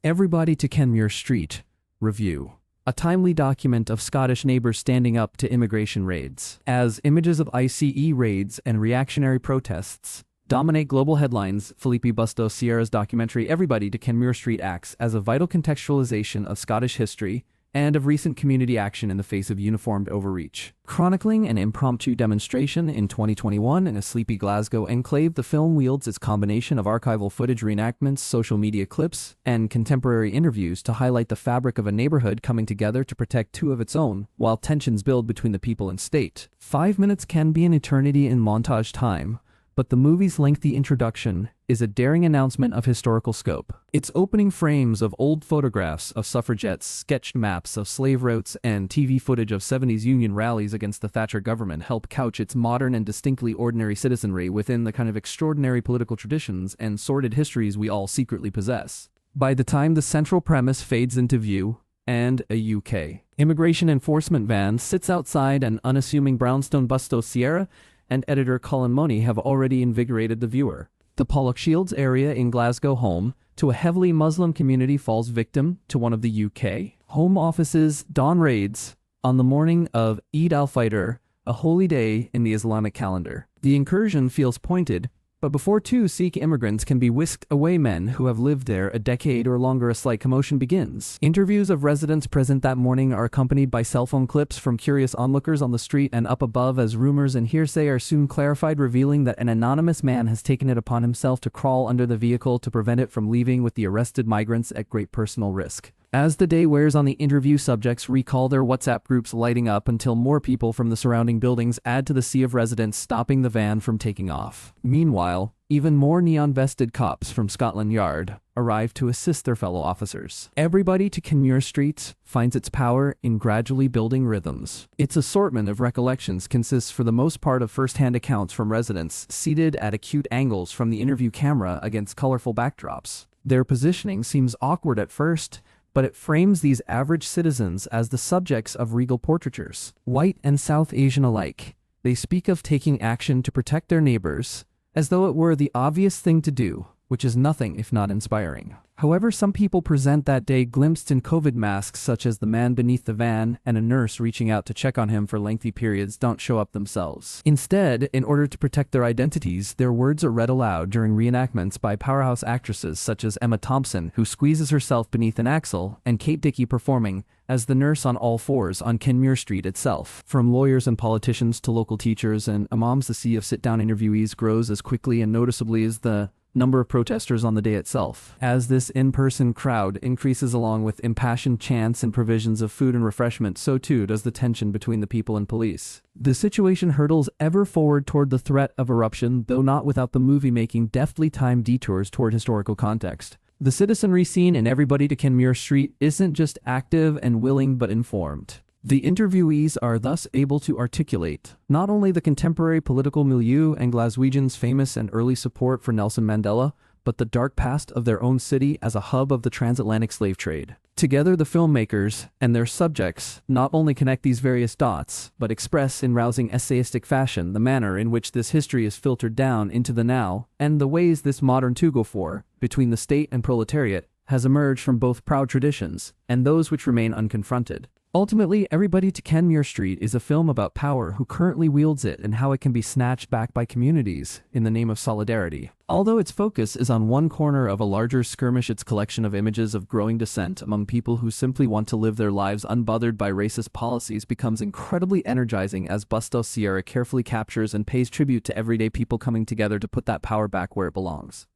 Everybody to Kenmure Street. Review. A timely document of Scottish neighbours standing up to immigration raids. As images of ICE raids and reactionary protests dominate global headlines, Felipe Bustos Sierra's documentary Everybody to Kenmure Street acts as a vital contextualization of Scottish history and of recent community action in the face of uniformed overreach. Chronicling an impromptu demonstration in 2021 in a sleepy Glasgow enclave, the film wields its combination of archival footage, reenactments, social media clips, and contemporary interviews to highlight the fabric of a neighborhood coming together to protect two of its own, while tensions build between the people and state. 5 minutes can be an eternity in montage time, but the movie's lengthy introduction is a daring announcement of historical scope. Its opening frames of old photographs of suffragettes, sketched maps of slave routes, and TV footage of 70s Union rallies against the Thatcher government help couch its modern and distinctly ordinary citizenry within the kind of extraordinary political traditions and sordid histories we all secretly possess. By the time the central premise fades into view, and a UK immigration enforcement van sits outside an unassuming brownstone, Bustos Sierra and editor Colin Money have already invigorated the viewer. The Pollokshields area in Glasgow, home to a heavily Muslim community, falls victim to one of the UK Home Office's dawn raids on the morning of Eid al-Fitr, a holy day in the Islamic calendar. The incursion feels pointed, but before two Sikh immigrants can be whisked away, men who have lived there a decade or longer, a slight commotion begins. Interviews of residents present that morning are accompanied by cell phone clips from curious onlookers on the street and up above, as rumors and hearsay are soon clarified, revealing that an anonymous man has taken it upon himself to crawl under the vehicle to prevent it from leaving with the arrested migrants at great personal risk. As the day wears on, the interview subjects recall their WhatsApp groups lighting up until more people from the surrounding buildings add to the sea of residents, stopping the van from taking off. Meanwhile, even more neon-vested cops from Scotland Yard arrive to assist their fellow officers. Everybody to Kenmure Street finds its power in gradually building rhythms. Its assortment of recollections consists for the most part of first-hand accounts from residents seated at acute angles from the interview camera against colorful backdrops. Their positioning seems awkward at first, but it frames these average citizens as the subjects of regal portraitures. White and South Asian alike, they speak of taking action to protect their neighbors, as though it were the obvious thing to do, which is nothing if not inspiring. However, some people present that day glimpsed in COVID masks, such as the man beneath the van and a nurse reaching out to check on him for lengthy periods, don't show up themselves. Instead, in order to protect their identities, their words are read aloud during reenactments by powerhouse actresses such as Emma Thompson, who squeezes herself beneath an axle, and Kate Dickie performing as the nurse on all fours on Kenmure Street itself. From lawyers and politicians to local teachers and imams, the sea of sit-down interviewees grows as quickly and noticeably as the number of protesters on the day itself. As this in-person crowd increases along with impassioned chants and provisions of food and refreshment, so too does the tension between the people and police. The situation hurtles ever forward toward the threat of eruption, though not without the movie making deftly timed detours toward historical context. The citizenry scene in Everybody to Kenmure Street isn't just active and willing but informed. The interviewees are thus able to articulate not only the contemporary political milieu and Glaswegians' famous and early support for Nelson Mandela, but the dark past of their own city as a hub of the transatlantic slave trade. Together, the filmmakers and their subjects not only connect these various dots, but express in rousing essayistic fashion the manner in which this history is filtered down into the now, and the ways this modern tug-of-war between the state and proletariat has emerged from both proud traditions and those which remain unconfronted. Ultimately, Everybody to Kenmure Street is a film about power, who currently wields it, and how it can be snatched back by communities in the name of solidarity. Although its focus is on one corner of a larger skirmish, its collection of images of growing dissent among people who simply want to live their lives unbothered by racist policies becomes incredibly energizing as Bustos Sierra carefully captures and pays tribute to everyday people coming together to put that power back where it belongs.